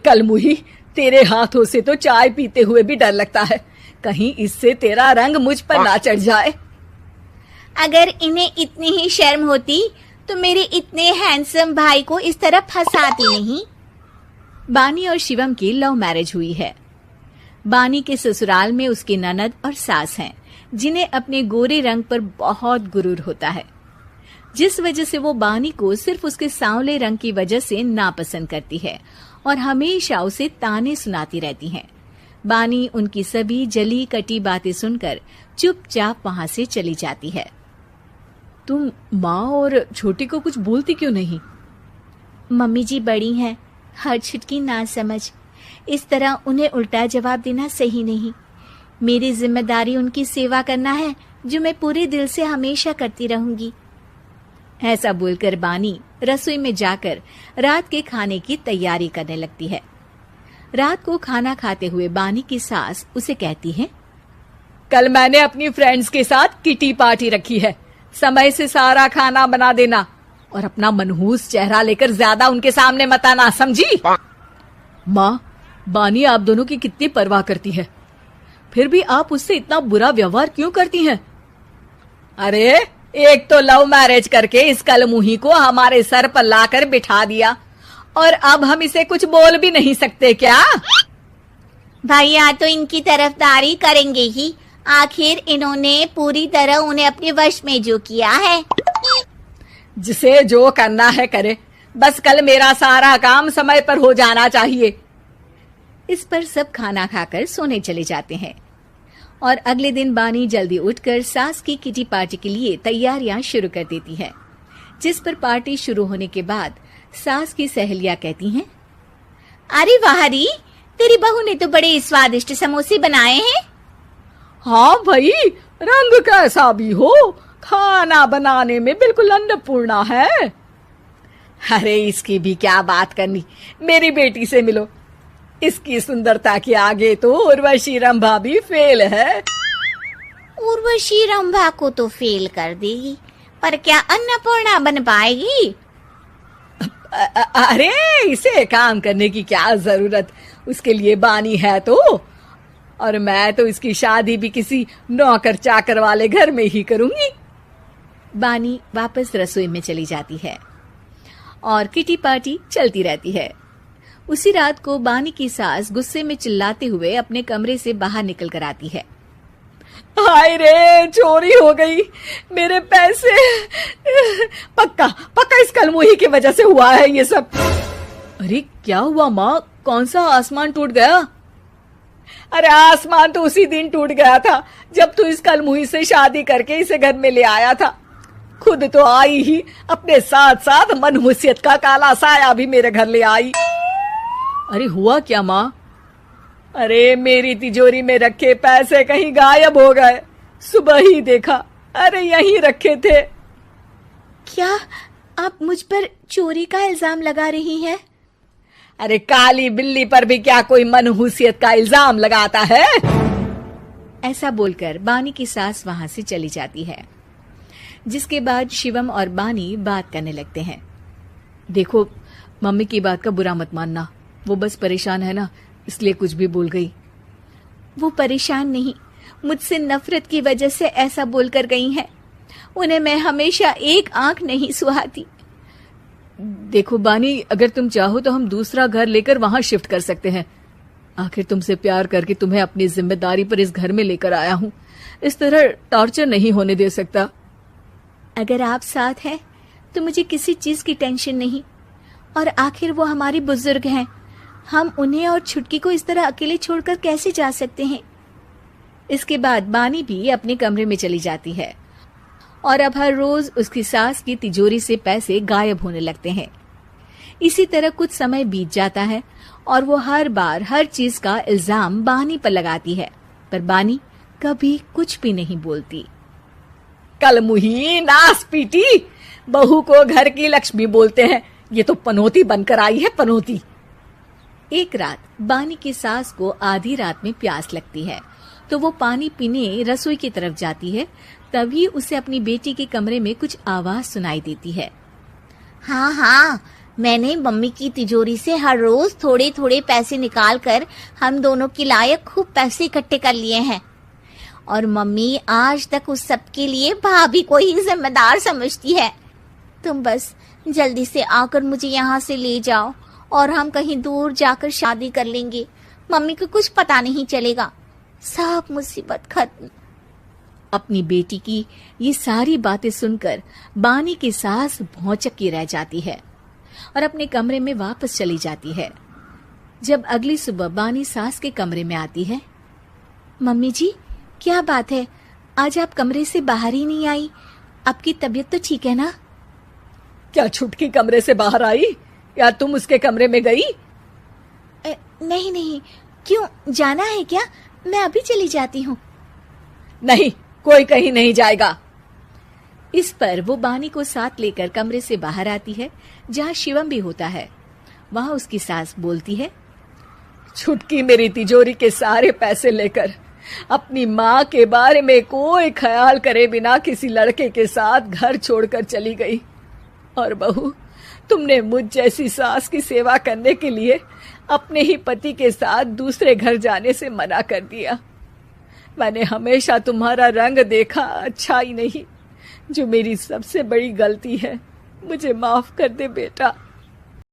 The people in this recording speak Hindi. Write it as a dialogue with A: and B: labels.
A: कल मुही, तेरे हाथों से तो चाय पीते हुए भी डर लगता है, कहीं इससे तेरा रंग मुझ पर ना चढ़ जाए।
B: अगर इन्हें इतनी ही शर्म होती तो मेरे इतने हैंडसम भाई को इस तरह फंसाती नहीं।
C: बानी और शिवम की लव मैरिज हुई है। बानी के ससुराल में उसकी ननद और सास हैं, जिन्हें अपने गोरे रंग पर बहुत गुरूर होता है, जिस वजह से वो बानी को सिर्फ उसके सांवले रंग की वजह से नापसंद करती है और हमेशा उसे ताने सुनाती रहती हैं। बानी उनकी सभी जली कटी बातें सुनकर चुपचाप वहां से चली जाती है।
A: तुम माँ और छोटी को कुछ बोलती क्यों नहीं?
B: मम्मी जी बड़ी हैं, हर छुटकी ना समझ, इस तरह उन्हें उल्टा जवाब देना सही नहीं। मेरी जिम्मेदारी उनकी सेवा करना है, जो मैं पूरे दिल से हमेशा करती रहूंगी।
C: ऐसा बोलकर बानी रसोई में जाकर रात के खाने की तैयारी करने लगती है। रात को खाना खाते हुए बानी की सास उसे कहती है,
A: कल मैंने अपनी फ्रेंड्स के साथ किटी पार्टी रखी है, समय से सारा खाना बना देना और अपना मनहूस चेहरा लेकर ज्यादा उनके सामने मत आना, समझी? माँ, बानी आप दोनों की कितनी परवाह करती है, फिर भी आप उससे इतना बुरा व्यवहार क्यों करती हैं? अरे एक तो लव मैरिज करके इस कलमुही को हमारे सर पर लाकर बिठा दिया और अब हम इसे कुछ बोल भी नहीं सकते क्या?
B: भैया तो इनकी तरफदारी करेंगे ही, आखिर इन्होंने पूरी तरह उन्हें अपने वश में जो किया है।
A: जिसे जो करना है करे, बस कल मेरा सारा काम समय पर हो जाना चाहिए।
C: इस पर सब खाना खाकर सोने चले जाते हैं और अगले दिन बानी जल्दी उठकर सास की किटी पार्टी के लिए तैयारियां शुरू कर देती है, जिस पर पार्टी शुरू होने के बाद सास की सहेलियां कहती हैं,
B: अरे वाह री, तेरी बहू ने तो बड़े स्वादिष्ट समोसे बनाए हैं।
A: हाँ भाई, रंग कैसा भी हो, खाना बनाने में बिल्कुल अन्नपूर्णा है। अरे इसकी भी क्या बात करनी, मेरी बेटी से मिलो, इसकी सुंदरता के आगे तो उर्वशी रंभा भी फेल है।
B: उर्वशी रंभा को तो फेल कर देगी, पर क्या अन्नपूर्णा बन पाएगी?
A: अरे इसे काम करने की क्या जरूरत, उसके लिए बानी है तो, और मैं तो इसकी शादी भी किसी नौकर चाकर वाले घर में ही करूंगी।
C: बानी वापस रसोई में चली जाती है और किटी पार्टी चलती रहती है। उसी रात को बानी की सास गुस्से में चिल्लाते हुए अपने कमरे से बाहर निकल कर आती है।
A: हाय रे, चोरी हो गई, मेरे पैसे, पक्का पक्का इस कलमुही की वजह से हुआ है ये सब। अरे क्या हुआ माँ, कौन सा आसमान टूट गया? अरे आसमान तो उसी दिन टूट गया था जब तू इस कलमुही से शादी करके इसे घर में ले आया था। खुद तो आई ही, अपने साथ साथ मनहूसियत का काला साया भी मेरे घर ले आई। अरे हुआ क्या माँ? अरे मेरी तिजोरी में रखे पैसे कहीं गायब हो गए, सुबह ही देखा, अरे यहीं रखे थे।
B: क्या आप मुझ पर चोरी का इल्जाम लगा रही हैं?
A: अरे काली बिल्ली पर भी क्या कोई मनहूसियत का इल्जाम लगाता है?
C: ऐसा बोलकर बानी की सास वहां से चली जाती है, जिसके बाद शिवम और बानी बात करने लगते हैं।
A: देखो, मम्मी की बात का बुरा मत मानना, वो बस परेशान है ना, इसलिए कुछ भी बोल गई।
B: वो परेशान नहीं, मुझसे नफरत की वजह से ऐसा बोलकर गई हैं। उन्हें मैं हमेशा एक आंख नहीं सुहाती।
A: देखो बानी, अगर तुम चाहो तो हम दूसरा घर लेकर वहां शिफ्ट कर सकते हैं। आखिर तुमसे प्यार करके तुम्हें अपनी जिम्मेदारी पर इस घर में लेकर आया हूँ, इस तरह टॉर्चर नहीं होने दे सकता।
B: अगर आप साथ हैं तो मुझे किसी चीज की टेंशन नहीं, और आखिर वो हमारी बुजुर्ग हैं, हम उन्हें और छुटकी को इस तरह अकेले छोड़कर कैसे जा सकते हैं?
C: इसके बाद बानी भी अपने कमरे में चली जाती है और अब हर रोज उसकी सास की तिजोरी से पैसे गायब होने लगते हैं। इसी तरह कुछ समय बीत जाता है और वो हर बार हर चीज का इल्जाम बानी पर लगाती है, पर बानी कभी कुछ भी नहीं बोलती।
A: कलमुही नास पीटी, बहू को घर की लक्ष्मी बोलते हैं, ये तो पनौती बनकर आई है, पनौती।
C: एक रात बानी की सास को आधी रात में प्यास लगती है, तो वो पानी पीने रसोई की तरफ जाती है। तभी उसे अपनी बेटी के कमरे में कुछ आवाज सुनाई देती है।
B: हाँ हाँ, मैंने मम्मी की तिजोरी से हर रोज थोड़े थोड़े पैसे निकाल कर हम दोनों के लायक खूब पैसे इकट्ठे कर लिए हैं। और मम्मी आज तक उस सब के लिए भाभी को ही जिम्मेदार समझती है। तुम बस जल्दी से आकर मुझे यहाँ से ले जाओ और हम कहीं दूर जाकर शादी कर लेंगे। मम्मी को कुछ पता नहीं चलेगा। सब मुसीबत खत्म।
C: अपनी बेटी की ये सारी बातें सुनकर बानी की सास भौचक्की रह जाती है और अपने कमरे में वापस चली जाती है। जब अगली सुबह बानी सास के कमरे में आती है,
B: मम्मी जी, क्या बात है, आज आप कमरे से बाहर ही नहीं आई? आपकी तबीयत तो ठीक है ना?
A: क्या छुटकी कमरे से बाहर आई या तुम उसके कमरे में गई?
B: नहीं नहीं, क्यों, जाना है क्या? मैं अभी चली जाती हूँ।
A: नहीं, कोई कहीं नहीं जाएगा।
C: इस पर वो बानी को साथ लेकर कमरे से बाहर आती है, जहाँ शिवम भी होता है। वहाँ उसकी सास बोलती है,
A: छुटकी मेरी तिजोरी के सारे पैसे लेकर अपनी माँ के बारे में कोई ख्याल करे बिना किसी लड़के के साथ घर छोड़कर चली गई। और बहू, तुमने मुझ जैसी सास की सेवा करने के लिए अपने ही पति के साथ दूसरे घर जाने से मना कर दिया। मैंने हमेशा तुम्हारा रंग देखा अच्छा ही नहीं, जो मेरी सबसे बड़ी गलती है। मुझे माफ कर दे बेटा।